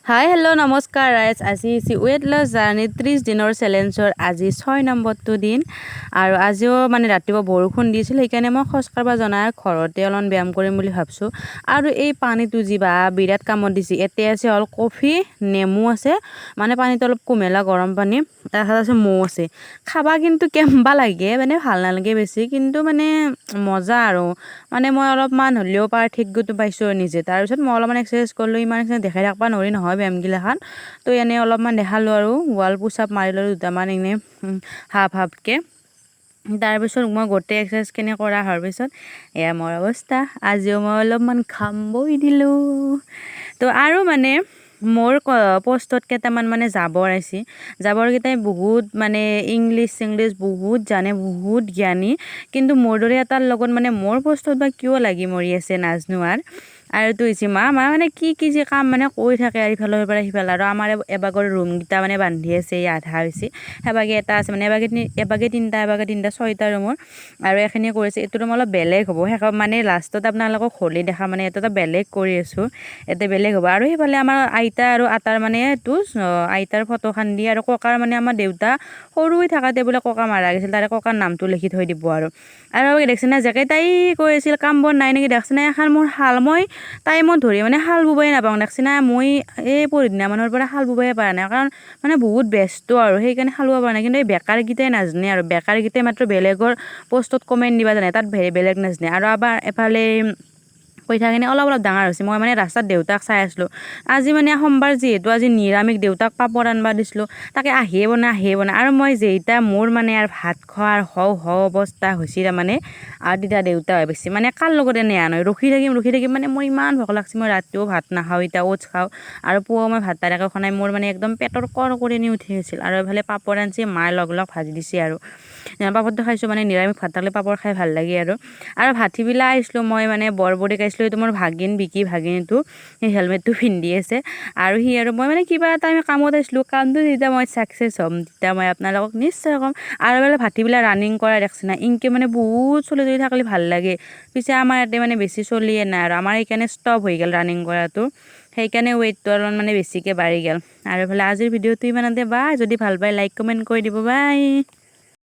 Hi hello' নমস্কাৰ ৰাইজ। আজি ৱেট লছ জাৰ্ণি 30 দিনৰ চেলেঞ্জৰ আজি 6 নম্বৰটো দিন আৰু আজিও মানে ৰাতিপুৱা বৰষুণ দিছিল, সেইকাৰণে মই খোজ কাঢ়িব জনাই ঘৰতে অলপমান ব্যায়াম কৰিম বুলি ভাবিছোঁ। আৰু এই পানীটো যিবা বিৰাট কামত দিছে। এতিয়া আছে অলপ কফি, নেমু আছে, মানে পানীটো অলপ কুমেলা গৰম পানী, তাৰপিছত আছে মৌ আছে। খাবা কিন্তু কেম্বা লাগে, মানে ভাল নালাগে বেছি, কিন্তু মানে মজা আৰু মানে মই অলপমান হ'লেও পাৰ্থক্যটো পাইছোঁ নিজে। তাৰপিছত মই অলপমান এক্সাৰচাইজ কৰিলোঁ, ইমান দেখাই থাকিব নোৱাৰি নহয় ব্যায়ামগিলাখান। তো এনেই অলপমান দেখালোঁ আৰু ৱাল পুচাপ মাৰি ল'লোঁ দুটামান এনেই হাফকৈ। তাৰপিছত মই গোটেই এক্সাৰচাইজখিনি কৰা হোৱাৰ পিছত এয়া মোৰ অৱস্থা। আজিও মই অলপমান ঘাম বৈ দিলোঁ। তো আৰু মানে মোৰ পষ্টত কেইটামান মানে জাবৰ আছে, জাবৰকেইটাই বহুত মানে ইংলিছ চিংলিছ বহুত জানে, বহুত জ্ঞানী, কিন্তু মোৰ দৰে এটাৰ লগত মানে মোৰ পষ্টত বা কিয় লাগি মৰি আছে নাজনো। আৰু তো হৈছে মা মানে কি যে কাম মানে কৰি থাকে আৰু ইফালৰ পৰা সিফালে। আৰু আমাৰ এবাগৰ ৰুমকেইটা মানে বান্ধি আছে, এই আধা হৈছে, সেবাগে এটা আছে, মানে এবাগে তিনিটা 6টা ৰুমৰ। আৰু এইখিনি কৰিছে, এইটো ৰুম অলপ বেলেগ হ'ব শেষ মানে লাষ্টত আপোনালোকক হ'লে দেখা, মানে এইটো এটা বেলেগ কৰি আছোঁ, এটা বেলেগ হ'ব। আৰু সেইফালে আমাৰ আইতা আৰু আটাৰ মানে এইটো আইতাৰ ফটোখন দি, আৰু ককাৰ মানে আমাৰ দেউতা সৰু হৈ থাকাতে বোলে ককা মাৰা গৈছিল, তাৰে ককাৰ নামটো লিখি থৈ দিব। আৰু দেখছি না জেকে তাই কৈ আছিল কাম বন নাই নেকি, দেখছি না এখন মোৰ শাল, মই টাইমত ধৰি মানে শাল বুবই নাপাওঁ, দেখছি না মই এই পৰহিদিনা মানৰ পৰা শাল বুবই পৰা নাই, কাৰণ মানে বহুত ব্যস্ত আৰু সেইকাৰণে শাল বুব পৰা নাই। কিন্তু এই বেকাৰকেইটাই নাজানে, আৰু বেকাৰকেইটাই মাত্ৰ বেলেগৰ পষ্টত কমেণ্ট দিবা জানে, তাত বেলেগ নাজানে। আৰু আবাৰ এফালে পইচাখিনি অলপ ডাঙৰ হৈছে। মই মানে ৰাস্তাত দেউতাক চাই আছিলোঁ, আজি মানে সোমবাৰ যিহেতু আজি নিৰামিষ, দেউতাক পাপৰ আনবা দিছিলোঁ, তাকে আহিয়ে বনাই। আৰু মই যেইটা মোৰ মানে আৰু ভাত খোৱাৰ হও অৱস্থা হৈছিল তাৰমানে, আৰু তেতিয়া দেউতা হৈ বেছি মানে কাৰ লগতে নেয়া নহয়, ৰখি থাকিম মানে মোৰ ইমান ভোক লাগছে। মই ৰাতিও ভাত নাখাওঁ, এতিয়া ওটছ খাওঁ, আৰু পুৱাও মই ভাত তাৰেকে খোৱা নাই। মোৰ মানে একদম পেটৰ কৰ কৰি নি উঠি গৈছিল। আৰু এইফালে পাপৰ আনছি, মায়ে লগ ভাজি দিছে। আৰু পাপৰটো খাইছোঁ, মানে নিৰামিষ ভাত থাকিলে পাপৰ খাই ভাল লাগে। আৰু ভাটিবিলা আহিছিলোঁ মই, মানে বৰবৰীক আহিছিলোঁ, এইটো মোৰ ভাগিন বিকি, ভাগিনটো সেই হেলমেটটো পিন্ধি আছে। আৰু সি আৰু মই মানে কিবা এটা আমি কামত আহিছিলোঁ, কামটো যেতিয়া মই ছাকচেছ হ'ম তেতিয়া মই আপোনালোকক নিশ্চয় ক'ম। আৰু বোলে ভাটিবিলা ৰানিং কৰা দেখছি না, ইনকে মানে বহুত চলি থাকিলে ভাল লাগে। পিছে আমাৰ ইয়াতে মানে বেছি চলিয়ে নাই, আৰু আমাৰ সেইকাৰণে ষ্টপ হৈ গ'ল ৰানিং কৰাটো, সেইকাৰণে ৱেইটটো অলপমান মানে বেছিকৈ বাঢ়ি গ'ল। আৰু এইফালে আজিৰ ভিডিঅ'টো ইমানতে, বাই। যদি ভাল পায় লাইক কমেণ্ট কৰি দিব, বাই।